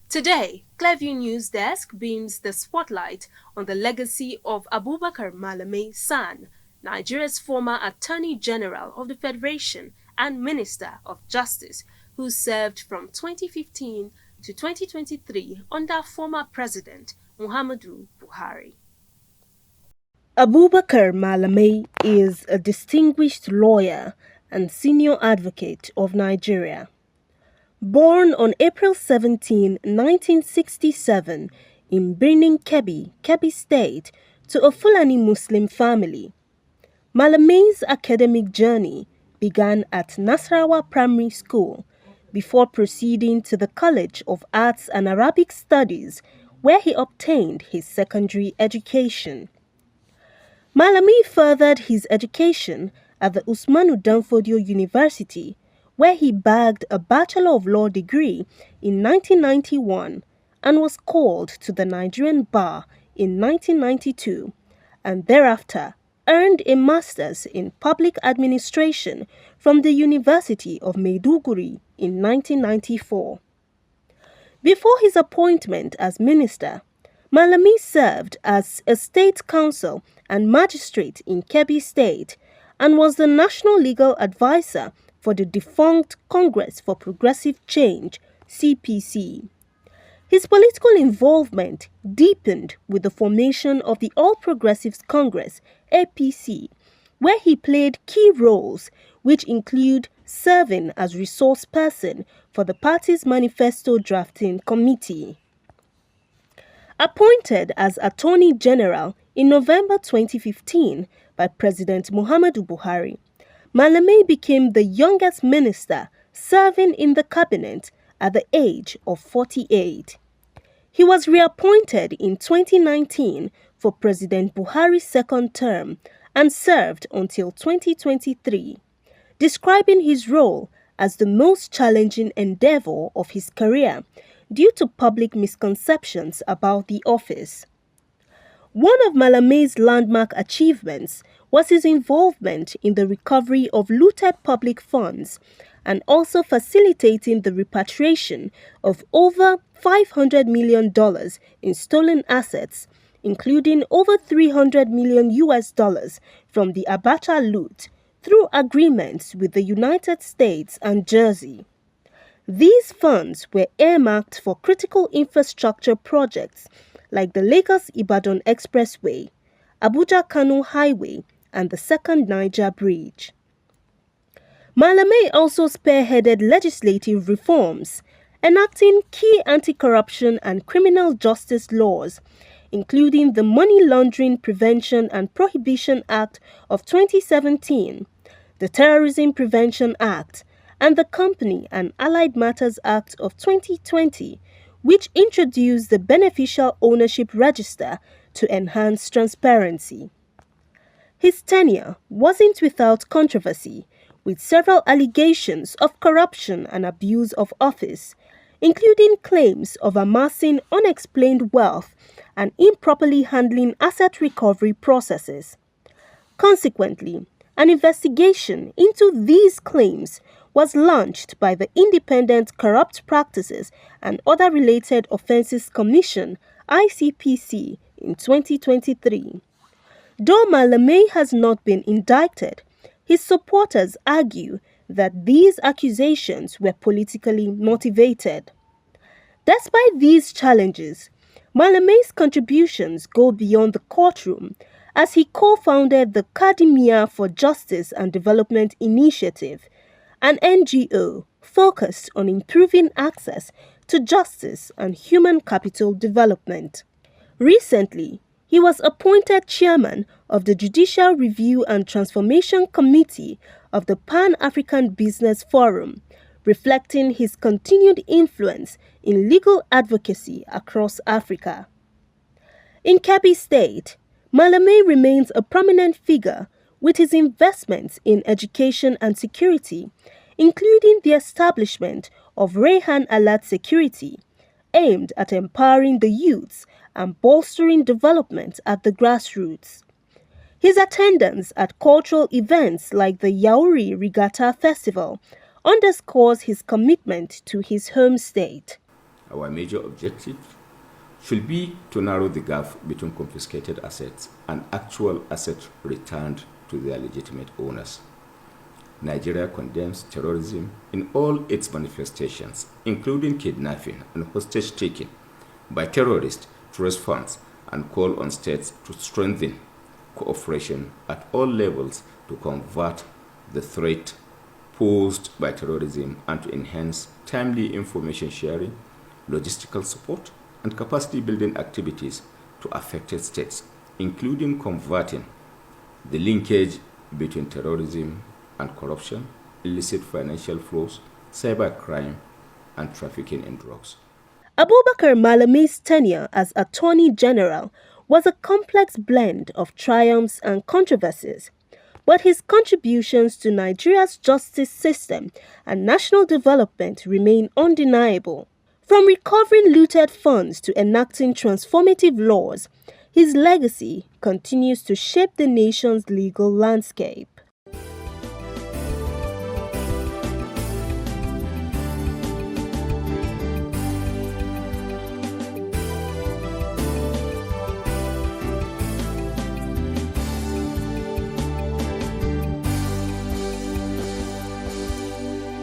Today, Clearview News Desk beams the spotlight on the legacy of Abubakar Malami San, Nigeria's former Attorney General of the Federation and Minister of Justice, who served from 2015 to 2023 under former President Muhammadu Buhari. Abubakar Malami is a distinguished lawyer and senior advocate of Nigeria. Born on April 17, 1967 in Birnin Kebbi, Kebbi State, to a Fulani Muslim family, Malami's academic journey began at Nasarawa Primary School before proceeding to the College of Arts and Arabic Studies, where he obtained his secondary education. Malami furthered his education at the Usmanu Danfodio University, where he bagged a Bachelor of Law degree in 1991 and was called to the Nigerian bar in 1992, and thereafter earned a Master's in Public Administration from the University of Maiduguri in 1994. Before his appointment as minister, Malami served as a state counsel and magistrate in Kebbi State and was the national legal advisor for the defunct Congress for Progressive Change, CPC. His political involvement deepened with the formation of the All Progressives Congress, APC, where he played key roles, which include serving as resource person for the party's manifesto drafting committee. Appointed as Attorney General in November 2015 by President Muhammadu Buhari, Malami became the youngest minister serving in the cabinet at the age of 48. He was reappointed in 2019 for President Buhari's second term and served until 2023, describing his role as the most challenging endeavor of his career due to public misconceptions about the office. One of Malami's landmark achievements was his involvement in the recovery of looted public funds and also facilitating the repatriation of over $500 million in stolen assets, including over $300 million from the Abacha loot through agreements with the United States and Jersey. These funds were earmarked for critical infrastructure projects like the Lagos-Ibadan Expressway, Abuja-Kano Highway, and the Second Niger Bridge. Malami also spearheaded legislative reforms, enacting key anti-corruption and criminal justice laws, including the Money Laundering Prevention and Prohibition Act of 2017, the Terrorism Prevention Act, and the Company and Allied Matters Act of 2020, which introduced the Beneficial Ownership Register to enhance transparency. His tenure wasn't without controversy, with several allegations of corruption and abuse of office, including claims of amassing unexplained wealth and improperly handling asset recovery processes. Consequently, an investigation into these claims was launched by the Independent Corrupt Practices and Other Related Offences Commission, ICPC, in 2023. Though Malami has not been indicted, his supporters argue that these accusations were politically motivated. Despite these challenges, Malami's contributions go beyond the courtroom, as he co-founded the Academia for Justice and Development Initiative, an NGO focused on improving access to justice and human capital development. Recently, he was appointed chairman of the Judicial Review and Transformation Committee of the Pan-African Business Forum, reflecting his continued influence in legal advocacy across Africa. In Kebbi State, Malami remains a prominent figure with his investments in education and security, including the establishment of Rayhan Alert Security, aimed at empowering the youths and bolstering development at the grassroots. His attendance at cultural events like the Yauri Regatta Festival underscores his commitment to his home state. Our major objective should be to narrow the gap between confiscated assets and actual assets returned to their legitimate owners. Nigeria condemns terrorism in all its manifestations, including kidnapping and hostage-taking by terrorists to raise funds, and call on states to strengthen cooperation at all levels to combat the threat posed by terrorism and to enhance timely information sharing, logistical support, and capacity building activities to affected states, including combating the linkage between terrorism and corruption, illicit financial flows, cybercrime, and trafficking in drugs. Abubakar Malami's tenure as Attorney General was a complex blend of triumphs and controversies, but his contributions to Nigeria's justice system and national development remain undeniable. From recovering looted funds to enacting transformative laws, his legacy continues to shape the nation's legal landscape.